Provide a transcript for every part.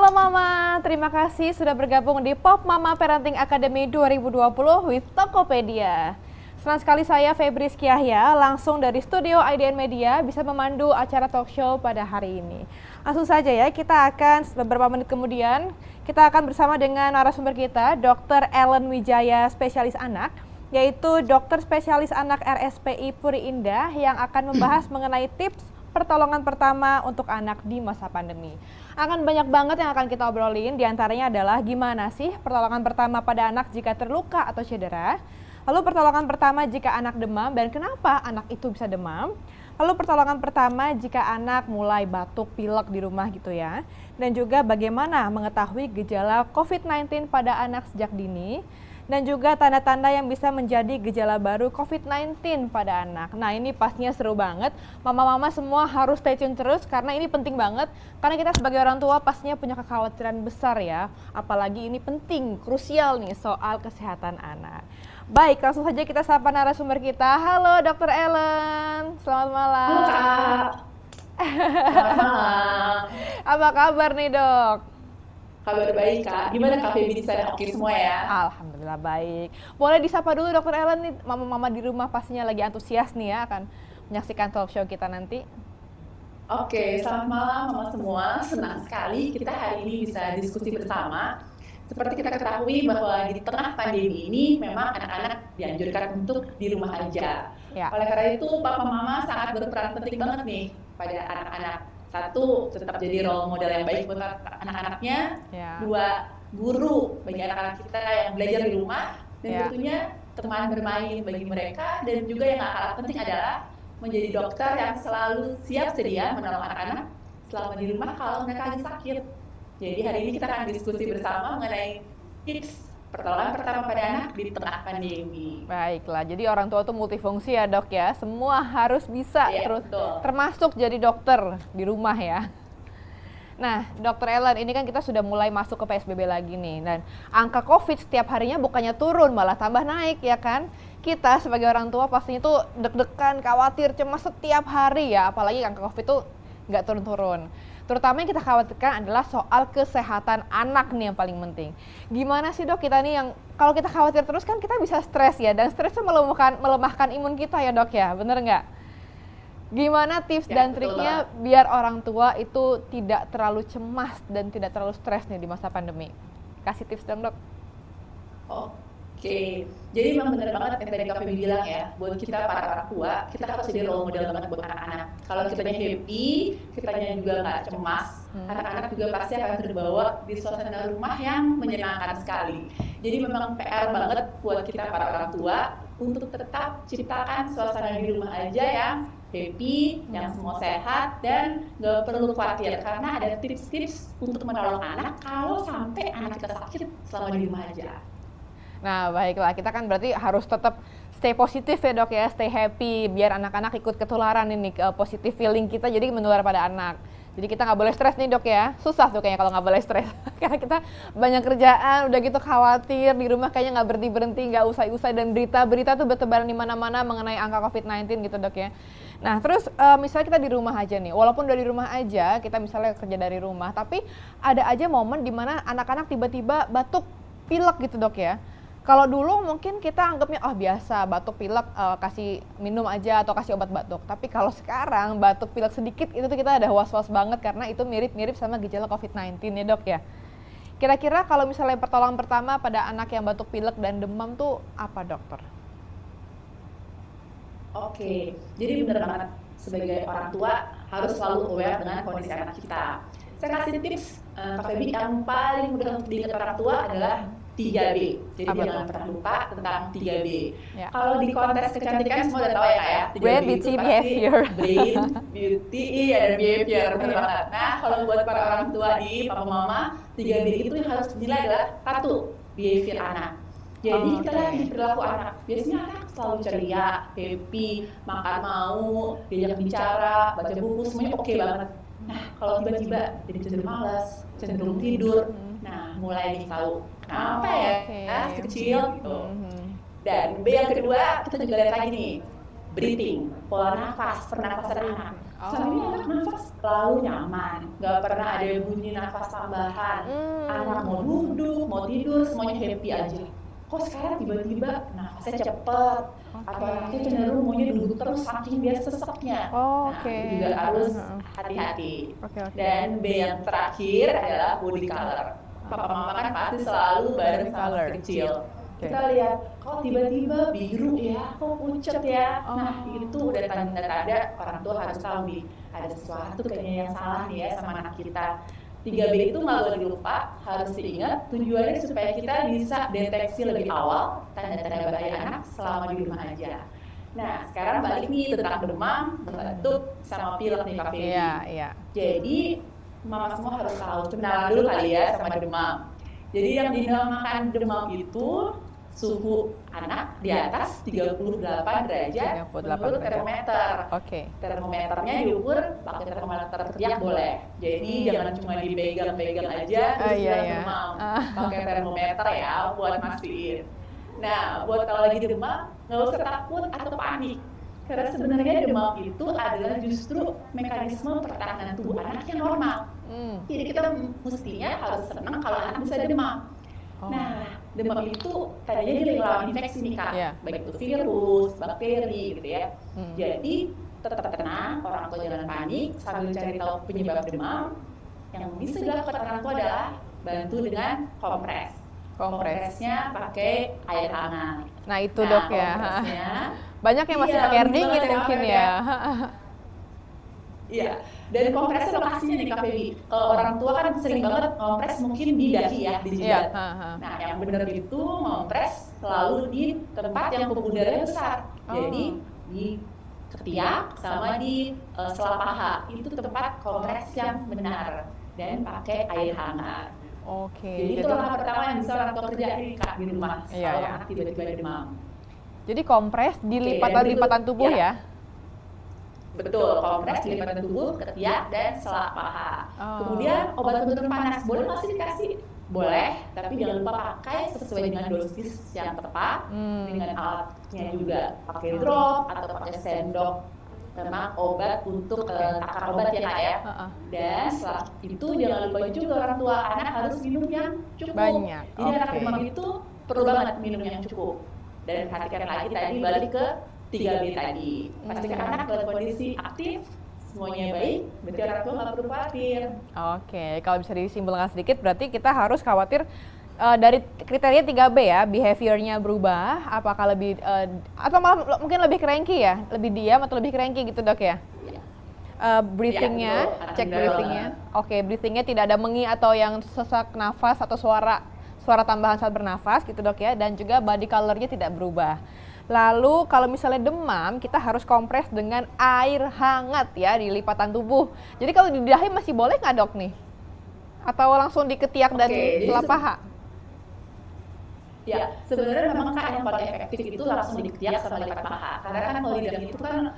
Halo Mama, terima kasih sudah bergabung di Pop Mama Parenting Academy 2020 with Tokopedia. Senang sekali saya Febri Skiahya langsung dari studio IDN Media bisa memandu acara talk show pada hari ini. Langsung saja ya, kita akan beberapa menit kemudian kita akan bersama dengan narasumber kita, Dr. Ellen Wijaya, spesialis anak, yaitu dokter spesialis anak RSPI Puri Indah yang akan membahas mengenai tips pertolongan pertama untuk anak di masa pandemi. Akan banyak banget yang akan kita obrolin, diantaranya adalah gimana sih pertolongan pertama pada anak jika terluka atau cedera, lalu pertolongan pertama jika anak demam dan kenapa anak itu bisa demam, lalu pertolongan pertama jika anak mulai batuk, pilek di rumah gitu ya, dan juga bagaimana mengetahui gejala COVID-19 pada anak sejak dini, dan juga tanda-tanda yang bisa menjadi gejala baru COVID-19 pada anak. Nah ini pastinya seru banget, mama-mama semua harus stay tune terus karena ini penting banget, karena kita sebagai orang tua pastinya punya kekhawatiran besar ya, apalagi ini penting, krusial nih soal kesehatan anak. Baik, langsung saja kita sapa narasumber kita. Halo Dr. Ellen, selamat malam. Halo Kak, selamat malam. Apa kabar nih dok? Kabar baik Kak, gimana Kak Feby di sana? Oke semua ya? Alhamdulillah baik. Boleh disapa dulu Dr. Ellen nih, mama-mama di rumah pastinya lagi antusias nih ya akan menyaksikan talk show kita nanti. Oke, selamat malam mama semua. Senang sekali kita hari ini bisa diskusi bersama. Seperti kita ketahui bahwa di tengah pandemi ini memang anak-anak dianjurkan untuk di rumah aja. Ya. Oleh karena itu Papa Mama sangat berperan penting banget nih pada anak-anak. Satu, tetap jadi role model yang baik buat anak-anaknya. Ya. Dua, guru bagi anak-anak kita yang belajar di rumah. Dan Ya. tentunya teman bermain bagi mereka. Dan juga yang gak kalah penting adalah menjadi dokter yang selalu siap sedia menolong anak-anak selama di rumah kalau mereka lagi sakit. Jadi hari ini kita akan diskusi bersama mengenai tips pertolongan pertama pada anak di tengah pandemi. Baiklah, jadi orang tua itu multifungsi ya dok ya, semua harus bisa Ya, terus, betul. termasuk jadi dokter di rumah ya. Nah, Dokter Ellen, ini kan kita sudah mulai masuk ke PSBB lagi nih, dan angka COVID setiap harinya bukannya turun, malah tambah naik ya kan? Kita sebagai orang tua pastinya tuh deg-degan, khawatir, cemas setiap hari ya, apalagi angka COVID tuh nggak turun-turun. Terutama yang kita khawatirkan adalah soal kesehatan anak nih yang paling penting. Gimana sih dok kita nih yang kalau kita khawatir terus kan kita bisa stres ya, dan stres itu melemahkan imun kita ya dok ya, bener nggak? Gimana tips Ya, dan betul triknya banget. biar orang tua itu tidak terlalu cemas dan tidak terlalu stres nih di masa pandemi? Kasih tips dong dok. Oke, jadi memang benar banget yang tadi Kak Feby bilang ya, buat kita para orang tua, kita harus jadi role model banget buat anak-anak. Kalau kitanya happy, kitanya juga nggak cemas, anak-anak juga pasti akan terbawa di suasana rumah yang menyenangkan sekali. Jadi memang PR banget buat kita para orang tua untuk tetap ciptakan suasana di rumah aja yang happy, yang semua sehat, dan nggak perlu khawatir karena ada tips-tips untuk menolong anak kalau sampai anak kita sakit selama di rumah aja. Nah baiklah, kita kan berarti harus tetap stay positif ya dok ya, stay happy, biar anak-anak ikut ketularan ini positive feeling kita, jadi menular pada anak. Jadi kita nggak boleh stres nih dok ya, susah tuh kayaknya kalau nggak boleh stres. Karena kita banyak kerjaan, udah gitu khawatir, di rumah kayaknya nggak berhenti-berhenti, nggak usai-usai, dan berita-berita tuh bertebaran di mana-mana mengenai angka COVID-19 gitu dok ya. Nah terus misalnya kita di rumah aja nih, walaupun udah di rumah aja, kita misalnya kerja dari rumah, tapi ada aja momen dimana anak-anak tiba-tiba batuk, pilek gitu dok ya. Kalau dulu mungkin kita anggapnya oh biasa batuk pilek kasih minum aja atau kasih obat batuk. Tapi kalau sekarang batuk pilek sedikit itu tuh kita ada was-was banget karena itu mirip-mirip sama gejala COVID-19 ya dok ya. Kira-kira kalau misalnya pertolongan pertama pada anak yang batuk pilek dan demam tuh apa dokter? Oke, jadi benar banget sebagai orang tua harus selalu aware dengan kondisi anak kita. Saya kasih tips Kak Feby yang paling mudah untuk diingat orang tua adalah 3B. Jadi Apa jangan tuh? pernah lupa tentang 3B. Ya. Kalau di kontes kecantikan semua udah tahu ya Kak ya. 3B Brain, itu beauty, pasti behavior. brain, beauty, iya dan behavior. Benar banget. Nah, kalau buat para orang tua di papa mama, 3B itu yang harus dinilai adalah 1, behavior anak. Jadi kita lihat di perilaku anak. Biasanya anak selalu ceria, happy, makan mau, diajak bicara, baca buku, semuanya oke banget. Nah, kalau tiba-tiba jadi cenderung malas, cenderung tidur, nah mulai nih tahu apa ya, Oke. kecil gitu. Dan B yang kedua, kita juga lihat lagi nih, breathing, pola nafas, pernafasan anak. Selama ini anak nafas lalu nyaman, nggak pernah ada bunyi nafas tambahan. Anak mau duduk, mau tidur, semuanya happy aja. Kok sekarang tiba-tiba nafasnya cepet, atau Oke. anaknya cenderung maunya duduk terus saking dia seseknya. Oh, Nah, oke. itu juga harus hati-hati. Oke, oke. Dan B yang terakhir adalah body color. Papa mama kan pasti selalu bareng sama Color. anak kecil. Oke. Kita lihat, kok tiba-tiba biru ya, kok pucet ya. Nah, Oh. itu udah tanda-tanda orang tua harus tahu nih, ada sesuatu kayaknya yang salah nih ya sama anak kita. 3B itu nggak boleh lupa, harus diingat tujuannya supaya kita bisa deteksi lebih awal tanda-tanda bahaya anak selama di rumah aja. Nah, sekarang balik nih tentang demam, batuk, sama pilek nih Kak Feby. Iya, iya. Jadi, mama semua harus tahu, kenalan dulu kali ya sama demam. Jadi yang dinamakan demam itu suhu anak di atas 38 derajat 38 menurut derajat. termometer. Oke. Termometernya diukur pakai termometer teriak boleh. Jadi jangan cuma dipegang-pegang aja terus iya, bilang iya. demam. Pakai termometer ya buat mastiin. Nah, buat kalau lagi demam nggak usah takut atau panik. Karena sebenarnya demam itu adalah justru mekanisme pertahanan tubuh anak yang normal. Jadi kita mestinya harus senang kalau anak bisa demam. Oh. Nah, demam itu tadinya dia lagi ngelawan infeksi nih Kak, Iya. baik itu virus, bakteri gitu ya. Hmm. Jadi tetap tenang, orang tua jangan panik sambil cari tahu penyebab demam. Yang bisa dilakukan orang tua adalah bantu dengan kompres. Kompresnya pakai air hangat. Nah itu dok ya. Kompresnya, Banyak yang masih iya, pakai air bener dingin banget, mungkin banget ya. Iya, dan kompresnya lokasinya nih Kak Feby. Kalau orang tua kan sering banget kompres mungkin di dahi ya, di Iya. jidat. Nah, yang benar itu ngompres selalu di tempat yang pembuluh darahnya besar. Jadi di ketiak sama di sela paha. Itu tempat kompres yang benar dan pakai air hangat. Oke. Jadi itu langkah pertama yang bisa orang tua kerjain Kak di rumah Iya, kalau iya. anak tiba-tiba demam. Jadi kompres di Oke, lipatan-lipatan dan tubuh ya. Betul, kompres di lipatan tubuh, ketiak, dan sela paha. Oh. Kemudian obat penurun panas, boleh nggak sih dikasih? Boleh, tapi jangan lupa pakai sesuai dengan dosis yang tepat, dengan alatnya juga. Pakai drop atau pakai sendok. Memang obat untuk takar obat ya Kak ya. Dan setelah itu jangan lupa juga orang tua, anak harus minum yang cukup. Banyak, Jadi anak oke. demam itu perlu banget minum yang cukup. Dan perhatikan lagi tadi balik ke 3B tadi. Pastikan anak dalam kondisi aktif, semuanya baik, berarti orang tua nggak perlu khawatir. Oke, kalau bisa disimpulkan sedikit berarti kita harus khawatir dari kriteria 3B ya, behaviornya berubah, apakah lebih atau malah mungkin lebih cranky ya, lebih diam atau lebih cranky gitu dok ya? Breathingnya, betul. cek breathingnya. Oke, breathingnya tidak ada mengi atau yang sesak nafas atau suara tambahan saat bernafas gitu dok ya, dan juga body colornya tidak berubah. Lalu kalau misalnya demam, kita harus kompres dengan air hangat ya di lipatan tubuh. Jadi kalau di dahi masih boleh nggak dok nih? Atau langsung di ketiak dan jadi sela paha? Ya, sebenarnya memang Kak yang paling efektif itu langsung di ketiak sama lipat paha. Karena kan kalau lidah itu kan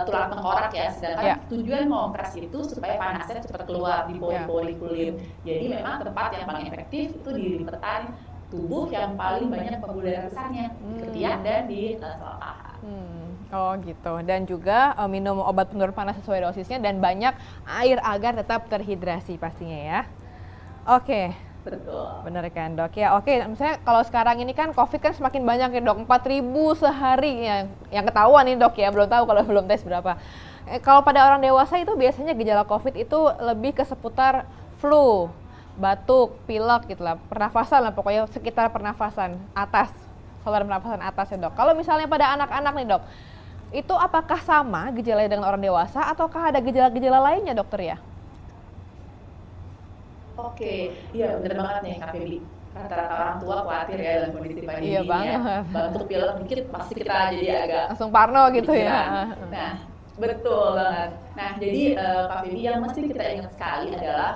tulang tengkorak ya, sedangkan Ya. tujuan kompres itu supaya panasnya cepat keluar di pori-pori kulit. Jadi memang tempat yang paling efektif itu di lipatan tubuh yang paling banyak pembuluh darah besarnya, di ketiak dan di sela paha. Oh gitu, dan juga minum obat penurun panas sesuai dosisnya dan banyak air agar tetap terhidrasi pastinya ya. Oke, Betul. bener kan dok ya. Oke, misalnya kalau sekarang ini kan COVID kan semakin banyak ya dok, 4.000 sehari yang ketahuan nih dok ya, belum tahu kalau belum tes berapa. Kalau pada orang dewasa itu biasanya gejala COVID itu lebih ke seputar flu, batuk, pilek gitu lah, pernafasan lah pokoknya sekitar pernafasan atas, saluran pernafasan atas ya dok. Kalau misalnya pada anak-anak nih dok, itu apakah sama gejalanya dengan orang dewasa ataukah ada gejala-gejala lainnya dokter ya? Oke, iya bener banget nih Kak Feby. Rata-rata orang tua khawatir ya dalam kondisi pandemi Iya ini banget. ya. Batuk pilek dikit pasti kita jadi agak Langsung parno gitu ya. pikiran. Nah, betul banget. Nah, jadi Kak Feby yang mesti kita ingat sekali adalah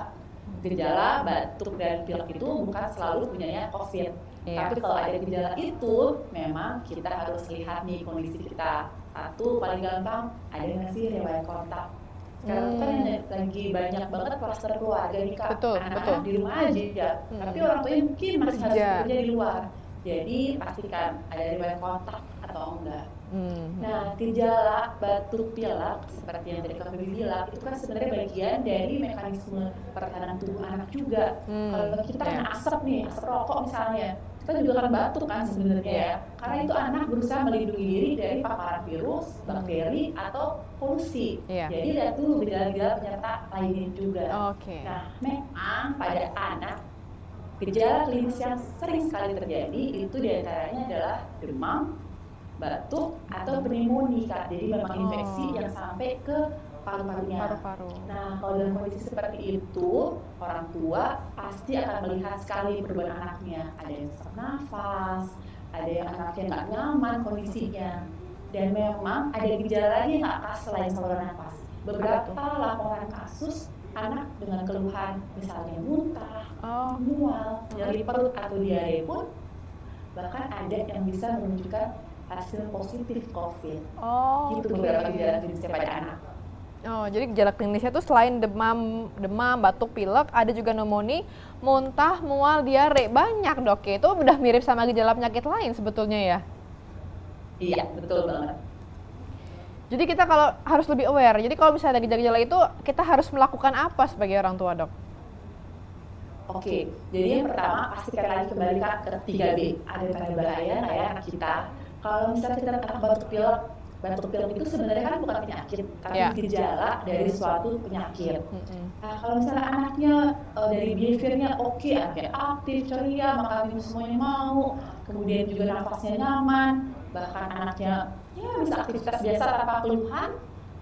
gejala batuk dan pilek itu bukan selalu punyanya COVID. Iya. Tapi kalau ada gejala itu, memang kita harus lihat nih kondisi kita. Satu, paling gampang, ada nggak sih riwayat kontak? Sekarang kan lagi banyak banget kluster keluarga nih Kak, Betul, anak-anak betul. di rumah aja, tapi orang tuanya mungkin masih harus Kerja. bekerja di luar. Jadi pastikan ada riwayat kontak atau enggak. Nah, gejala batuk pilek seperti yang tadi Kak Feby bilang itu kan sebenarnya bagian dari mekanisme pertahanan tubuh anak juga. Kalau kita kena asap nih, asap rokok misalnya, kita juga akan batuk kan sebenarnya ya. Karena itu anak berusaha melindungi diri dari paparan virus, bakteri atau polusi. Jadi lihat dulu gejala-gejala penyerta lainnya juga. Nah, memang pada anak gejala klinis yang sering sekali terjadi itu diantaranya adalah demam, batuk atau pneumonia, jadi memang infeksi yang sampai ke paru-parunya. Nah, kalau dalam kondisi seperti itu, orang tua pasti akan melihat sekali perubahan anaknya. Ada yang sesak nafas, ada yang anaknya nggak nyaman kondisinya, dan memang ada gejala lagi yang nggak khas selain saluran nafas. Beberapa laporan kasus anak dengan keluhan misalnya muntah, mual, nyeri perut atau diare pun bahkan ada yang bisa menunjukkan hasil positif COVID. Itu beberapa gejala klinisnya pada anak. Jadi gejala klinisnya itu selain demam, batuk, pilek, ada juga pneumonia, muntah, mual, diare. Banyak dok ya, itu udah mirip sama gejala penyakit lain sebetulnya ya? Iya, betul banget. Jadi kita kalau harus lebih aware, jadi kalau misalnya ada gejala-gejala itu, kita harus melakukan apa sebagai orang tua dok? Oke, jadi yang pertama pastikan lagi kembali ke 3B. Ada tanda bahaya nggak ya anak kita? Kalau misalnya kita anak batuk pilek itu sebenarnya kan bukan penyakit, tapi gejala dari suatu penyakit. Nah, kalau misalnya anaknya dari behaviornya oke, anaknya aktif, ceria, makan minum semuanya mau, kemudian juga nafasnya nyaman, bahkan anaknya ya bisa aktivitas biasa tanpa keluhan,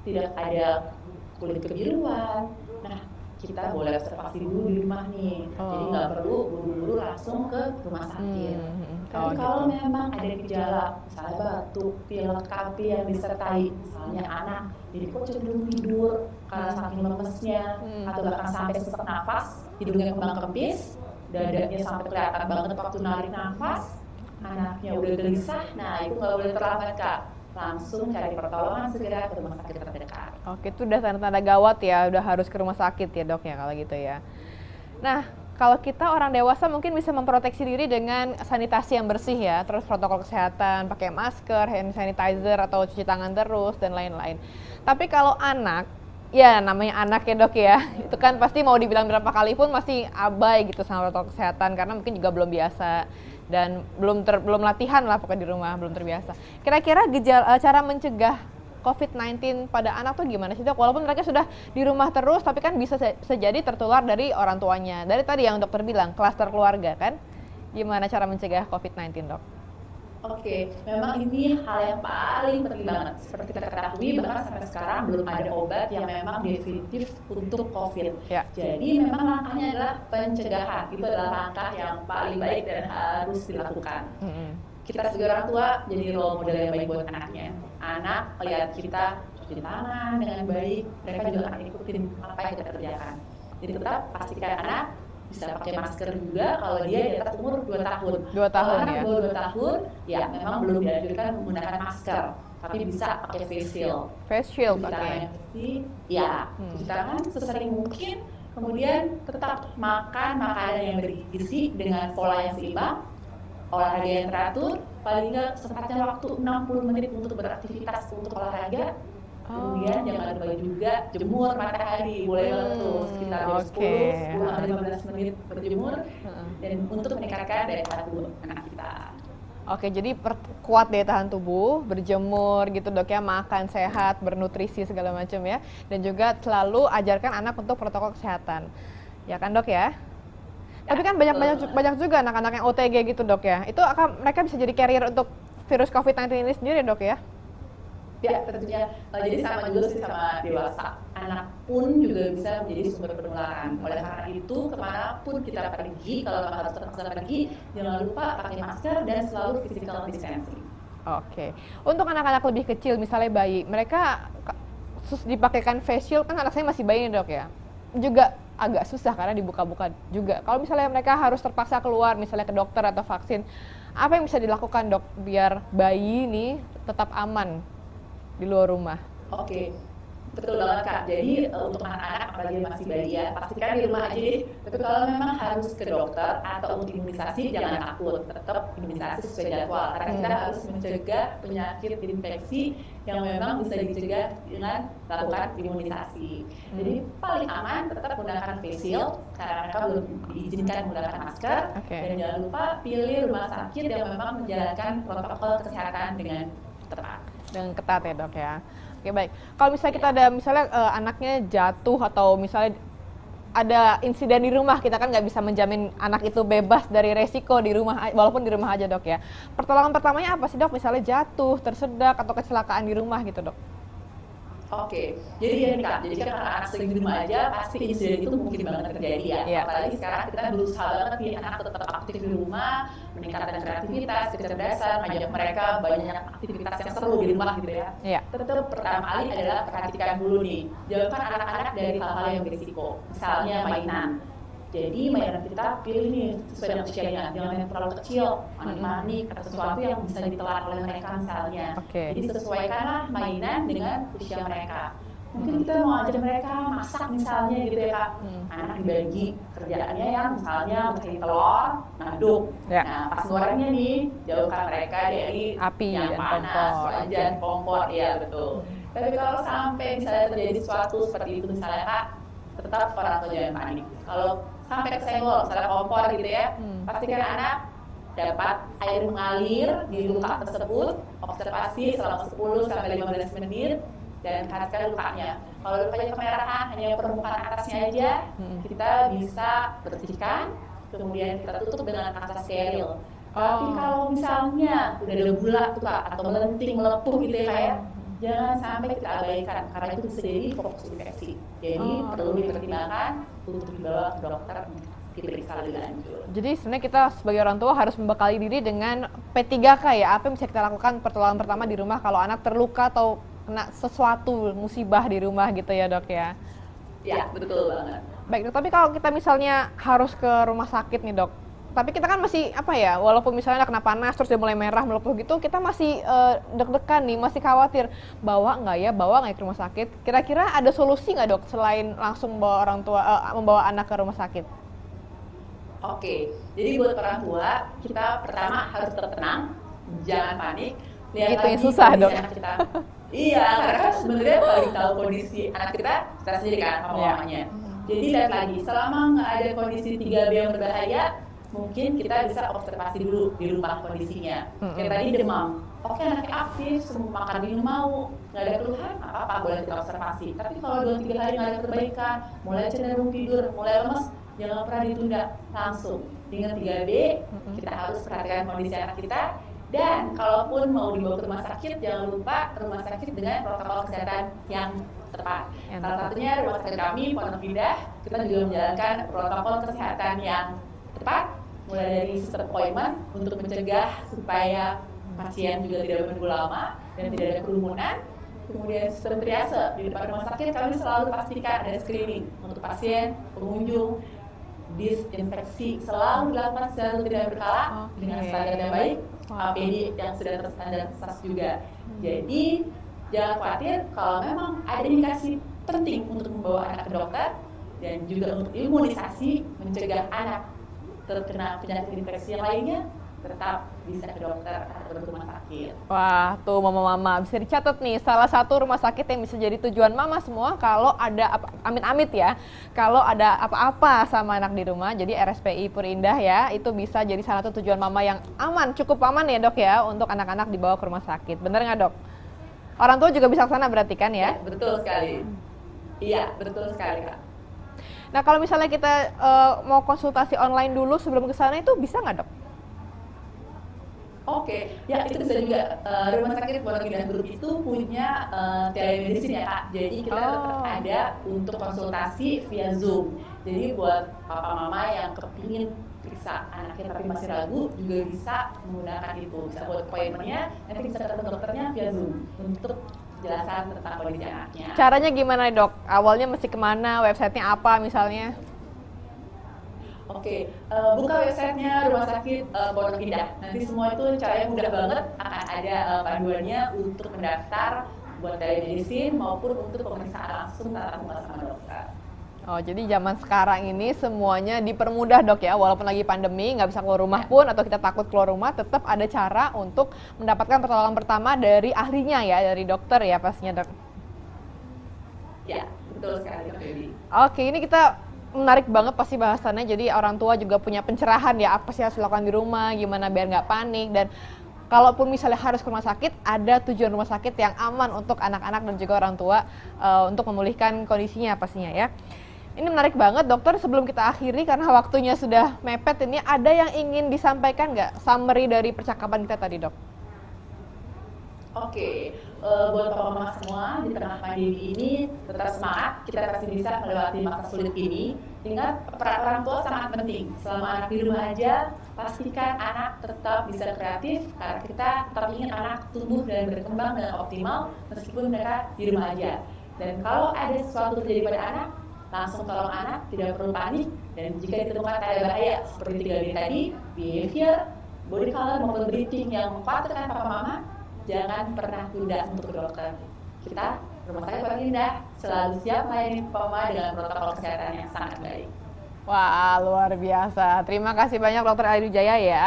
tidak ada kulit kebiruan. Nah, kita boleh observasi dulu di rumah nih, jadi nggak perlu buru-buru langsung ke rumah sakit. Tapi kalau memang ada gejala, misalnya batuk, pilek, kampi yang disertai misalnya anak, jadi kok cenderung tidur karena saking lemesnya, atau bahkan sampai sesak nafas, hidungnya kembang kempis, dadanya sampai kelihatan banget waktu narik nafas, anaknya udah gelisah, nah itu nggak boleh terlambat Kak. Langsung cari pertolongan segera ke rumah sakit terdekat. Itu udah tanda-tanda gawat ya, udah harus ke rumah sakit ya dok ya kalau gitu ya. Nah, kalau kita orang dewasa mungkin bisa memproteksi diri dengan sanitasi yang bersih ya, terus protokol kesehatan, pakai masker, hand sanitizer atau cuci tangan terus dan lain-lain. Tapi kalau anak, ya namanya anak ya dok ya, itu kan pasti mau dibilang berapa kali pun masih abai gitu sama protokol kesehatan karena mungkin juga belum biasa dan belum latihan lah pokoknya di rumah, belum terbiasa. Kira-kira cara mencegah COVID-19 pada anak tuh gimana sih dok? Walaupun mereka sudah di rumah terus, tapi kan bisa jadi tertular dari orang tuanya. Dari tadi yang dokter bilang, klaster keluarga kan? Gimana cara mencegah COVID-19 dok? Oke, memang ini hal yang paling penting banget. Seperti kita ketahui, bahkan sampai sekarang belum ada obat yang memang definitif untuk COVID. Jadi memang langkahnya adalah pencegahan. Itu adalah langkah yang paling baik dan harus dilakukan. Kita sebagai orang tua jadi role model yang baik buat anaknya. Anak melihat kita cuci tangan dengan baik, mereka juga akan ikutin apa yang kita kerjakan. Jadi tetap pastikan anak bisa pakai masker juga kalau dia di atas umur 2 tahun. 2 tahun ya? Kalau 2 tahun, ya memang belum dianjurkan menggunakan masker, tapi bisa pakai face shield. Face shield pakai? Ya, cuci tangan sesering mungkin, kemudian tetap makan makanan yang bergizi dengan pola yang seimbang, olahraga yang teratur, paling nggak sempatnya waktu 60 menit untuk beraktivitas untuk olahraga. Kemudian jangan lupa juga jemur matahari, boleh banget tuh sekitar jam 10 sampai 15 menit berjemur dan untuk meningkatkan daya tahan tubuh anak kita. Jadi kuat daya tahan tubuh, berjemur gitu dok ya, makan sehat, bernutrisi segala macam ya, dan juga selalu ajarkan anak untuk protokol kesehatan, ya kan dok ya? Tapi kan banyak juga anak-anak yang OTG gitu dok ya, itu mereka bisa jadi carrier untuk virus COVID-19 ini sendiri dok ya? Ya tentunya, jadi sama juga sih sama dewasa, anak pun juga bisa menjadi sumber penularan. Oleh karena itu kemanapun kita pergi, kalau harus terpaksa pergi, jangan lupa pakai masker dan selalu physical distancing. Untuk anak-anak lebih kecil misalnya bayi, mereka dipakaikan face shield, kan anak saya masih bayi nih dok ya, juga agak susah karena dibuka-buka juga. Kalau misalnya mereka harus terpaksa keluar misalnya ke dokter atau vaksin, apa yang bisa dilakukan dok biar bayi ini tetap aman di luar rumah? Betul banget Kak. Jadi untuk anak-anak apalagi yang masih bayi ya, pastikan di rumah aja deh. Tapi kalau memang harus ke dokter atau untuk imunisasi jangan takut, tetap imunisasi sesuai jadwal. Karena kita harus mencegah penyakit infeksi yang memang bisa dicegah dengan melakukan imunisasi. Jadi paling aman tetap menggunakan face shield karena mereka belum diizinkan menggunakan masker. Dan jangan lupa pilih rumah sakit yang memang menjalankan protokol kesehatan dengan tepat. Dengan ketat ya dok ya. Oke baik. Kalau misalnya kita ada misalnya anaknya jatuh atau misalnya ada insiden di rumah, kita kan nggak bisa menjamin anak itu bebas dari resiko di rumah, walaupun di rumah aja dok ya. Pertolongan pertamanya apa sih dok? Misalnya jatuh, tersedak atau kecelakaan di rumah gitu dok? Oke, jadi ya Kak, jadi kan karena anak sering di rumah aja, pasti insiden itu mungkin banget terjadi ya. Apalagi sekarang kita berusaha banget nih anak tetap aktif di rumah, meningkatkan kreativitas, kecerdasan, ngajak mereka banyak aktivitas yang seru di rumah gitu ya. Tetap pertama kali adalah perhatikan dulu nih, jauhkan anak-anak dari hal-hal yang berisiko, misalnya mainan. Jadi mainan kita pilih nih sesuai dengan usianya, jangan yang terlalu kecil, manik-manik atau sesuatu yang bisa ditelan oleh mereka misalnya. Jadi sesuaikanlah mainan dengan usia mereka. Mungkin kita mau ajak mereka masak misalnya gitu ya Kak. Anak dibagi kerjaannya yang misalnya mencari telur, ngaduk. Nah pas gorengnya nih, jauhkan mereka dari api yang dan panas, wajan, kompor, ya betul. Tapi kalau sampai misalnya terjadi sesuatu seperti itu misalnya Kak, tetap orang tua jangan panik. Kalau sampai kesenggol, misalnya kompor gitu ya, pastikan anak dapat air mengalir di luka tersebut, observasi selama 10-15 menit, dan perhatikan lukanya. Kalau lukanya kemerahan, hanya permukaan atasnya aja, kita bisa bersihkan, kemudian kita tutup dengan kaca steril. Tapi kalau misalnya udah ada gula tuh Kak, atau melenting, melepuh gitu ya kayak, jangan sampai kita abaikan karena itu bisa jadi fokus infeksi. Jadi perlu dipertimbangkan untuk dibawa ke dokter diperiksa lebih lanjut. Jadi sebenarnya kita sebagai orang tua harus membekali diri dengan P3K ya. Apa yang bisa kita lakukan pertolongan pertama di rumah kalau anak terluka atau kena sesuatu musibah di rumah gitu ya dok ya? Ya betul banget. Baik dok, tapi kalau kita misalnya harus ke rumah sakit nih dok, tapi kita kan masih apa ya, walaupun misalnya kena panas terus dia mulai merah melepuh gitu, kita masih deg-degan nih, masih khawatir bawa nggak ya ke rumah sakit. Kira-kira ada solusi nggak dok selain langsung membawa orang tua membawa anak ke rumah sakit? Oke, jadi buat orang tua kita pertama harus tetap tenang, jangan panik. Lihat itu yang susah dok. Kita. Iya, karena kan sebenarnya paling tahu kondisi anak kita sendiri kan sama mamanya. Jadi lihat lagi, selama nggak ada kondisi 3B yang berbahaya, mungkin kita bisa observasi dulu di rumah kondisinya. Kayak tadi demam, oke anaknya aktif, semua makan minum mau, nggak ada keluhan, apa-apa boleh kita observasi. Tapi kalau 2-3 hari nggak ada perbaikan, mulai cenderung tidur, mulai lemes, jangan pernah ditunda, langsung. Dengan 3B, kita harus perhatikan kondisi anak kita. Dan kalaupun mau dibawa ke rumah sakit, jangan lupa ke rumah sakit dengan protokol kesehatan yang tepat. Salah satunya rumah sakit kami, Pondok Indah, kita juga menjalankan protokol kesehatan yang tepat, mulai dari sistem appointment untuk mencegah supaya pasien juga tidak menunggu lama dan tidak ada kerumunan. Kemudian sistem triase di depan rumah sakit kami selalu pastikan ada screening untuk pasien, pengunjung, disinfeksi selalu dilakukan secara rutin dan berkala dengan standar yang baik, APD yang sudah terstandarisasi juga. Jadi jangan khawatir kalau memang ada indikasi penting untuk membawa anak ke dokter dan juga untuk imunisasi mencegah anak terkena penyakit infeksi yang lainnya, tetap bisa ke dokter atau ke rumah sakit. Wah, tuh mama-mama bisa dicatat nih, salah satu rumah sakit yang bisa jadi tujuan mama semua kalau ada amit-amit ya, kalau ada apa-apa sama anak di rumah, jadi RSPI Puri Indah ya, itu bisa jadi salah satu tujuan mama yang aman, cukup aman ya dok ya, untuk anak-anak dibawa ke rumah sakit. Bener nggak dok? Orang tua juga bisa ke sana berarti kan ya? Betul sekali. Iya, betul sekali Kak. Nah kalau misalnya kita mau konsultasi online dulu sebelum ke sana itu bisa nggak dok? Oke, ya itu bisa juga. Rumah sakit Pondok Indah Group itu punya telemedicine ya Kak. Jadi kita tetap ada untuk konsultasi via Zoom. Jadi buat papa mama yang kepingin periksa anaknya tapi masih ragu juga bisa menggunakan itu. Bisa buat appointment-nya, nanti bisa ketemu dokternya via Zoom untuk jelasan tentang kondisi anaknya. Caranya gimana dok? Awalnya mesti kemana? Websitenya apa misalnya? Oke, buka websitenya Rumah Sakit Pondok Indah. Nanti semua itu caranya mudah banget, akan ada panduannya untuk mendaftar buat telemedicine maupun untuk pemeriksaan langsung tatap muka sama dokter. Oh, jadi zaman sekarang ini semuanya dipermudah dok ya, walaupun lagi pandemi, nggak bisa keluar rumah pun atau kita takut keluar rumah, tetap ada cara untuk mendapatkan pertolongan pertama dari ahlinya ya, dari dokter ya pastinya dok. Ya, betul sekali Kak Feby. Oke, ini kita menarik banget pasti bahasannya, jadi orang tua juga punya pencerahan ya, apa sih harus dilakukan di rumah, gimana biar nggak panik, dan kalaupun misalnya harus ke rumah sakit, ada tujuan rumah sakit yang aman untuk anak-anak dan juga orang tua untuk memulihkan kondisinya pastinya ya. Ini menarik banget dokter, sebelum kita akhiri karena waktunya sudah mepet ini, ada yang ingin disampaikan nggak summary dari percakapan kita tadi dok? Oke, buat papa mama semua di tengah pandemi ini tetap semangat, kita pasti bisa melewati masa sulit ini. Ingat, peran orang tua sangat penting. Selama anak di rumah aja, pastikan anak tetap bisa kreatif karena kita tetap ingin anak tumbuh dan berkembang dengan optimal meskipun mereka di rumah aja. Dan kalau ada sesuatu terjadi pada anak, langsung tolong anak, tidak perlu panik, dan jika ditemukan tanda bahaya seperti 3B tadi, behavior, body color maupun breathing yang mengkhawatirkan papa mama, jangan pernah tunda untuk ke dokter. Kita, Rumah Sakit Pondok Indah, selalu siap melayani papa mama dengan protokol kesehatan yang sangat baik. Wah, luar biasa. Terima kasih banyak dokter Ayu Jaya ya.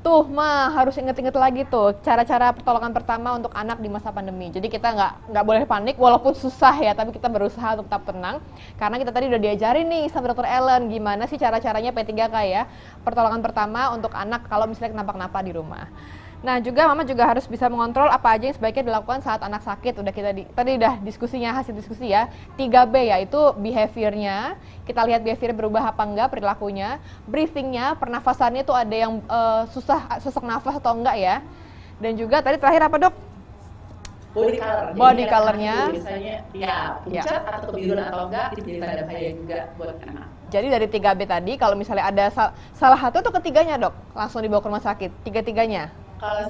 Tuh, harus inget-inget lagi tuh cara-cara pertolongan pertama untuk anak di masa pandemi. Jadi kita nggak boleh panik walaupun susah ya, tapi kita berusaha untuk tetap tenang. Karena kita tadi udah diajarin nih sama dokter Ellen gimana sih cara-caranya P3K ya, pertolongan pertama untuk anak kalau misalnya kenapa-kenapa di rumah. Nah juga mama juga harus bisa mengontrol apa aja yang sebaiknya dilakukan saat anak sakit. Udah tadi udah diskusinya, hasil diskusi ya. 3B yaitu behaviornya, kita lihat behavior berubah apa enggak perilakunya. Breathingnya, pernafasannya tuh ada yang susah nafas atau enggak ya. Dan juga tadi terakhir apa dok? Body color. Body colornya. Biasanya ya pucat atau kebiruan atau enggak, itu jadi tanda bahaya juga buat anak. Jadi dari 3B tadi kalau misalnya ada salah satu atau ketiganya dok, langsung dibawa ke rumah sakit, tiga-tiganya? Kalau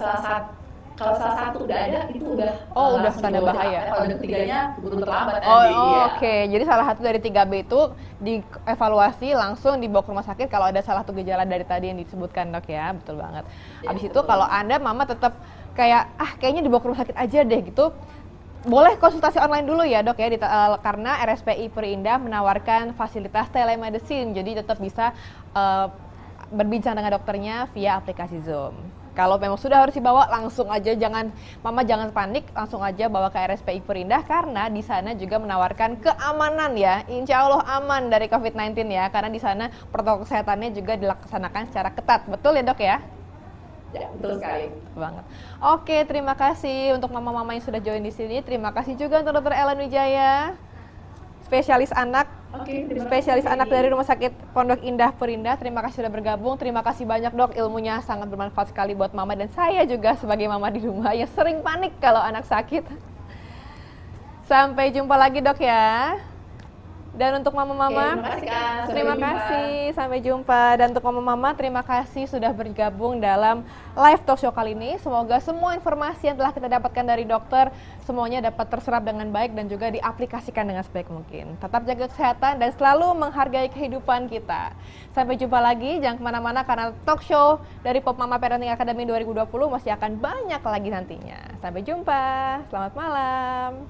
salah satu udah ada, itu udah udah tanda bahaya. Kalau ada ketiganya keburu terlambat Oh, nanti. Iya. Oke. Jadi salah satu dari 3B itu dievaluasi langsung dibawa ke rumah sakit kalau ada salah satu gejala dari tadi yang disebutkan dok ya, betul banget. Ya, Habis betul. itu kalau Anda mama tetap kayak kayaknya dibawa ke rumah sakit aja deh gitu, boleh konsultasi online dulu ya dok ya, karena RSPI Puri Indah menawarkan fasilitas telemedicine, jadi tetap bisa berbincang dengan dokternya via aplikasi Zoom. Kalau memang sudah harus dibawa, langsung aja, mama jangan panik, langsung aja bawa ke RSPI Perindah karena di sana juga menawarkan keamanan ya, insya Allah aman dari COVID-19 ya, karena di sana protokol kesehatannya juga dilaksanakan secara ketat, betul ya dok ya? Ya, betul sekali. Banget. Oke, terima kasih untuk mama-mama yang sudah join di sini. Terima kasih juga untuk Dr. Ellen Wijaya, spesialis anak. Spesialis anak dari Rumah Sakit Pondok Indah Perindah. Terima kasih sudah bergabung. Terima kasih banyak dok, ilmunya sangat bermanfaat sekali buat mama dan saya juga sebagai mama di rumah yang sering panik kalau anak sakit. Sampai jumpa lagi dok ya. Dan untuk mama-mama, terima kasih, sampai jumpa. Dan untuk mama-mama, terima kasih sudah bergabung dalam live talk show kali ini. Semoga semua informasi yang telah kita dapatkan dari dokter semuanya dapat terserap dengan baik dan juga diaplikasikan dengan sebaik mungkin. Tetap jaga kesehatan dan selalu menghargai kehidupan kita. Sampai jumpa lagi, jangan kemana-mana karena talk show dari Pop Mama Parenting Academy 2020 masih akan banyak lagi nantinya. Sampai jumpa, selamat malam.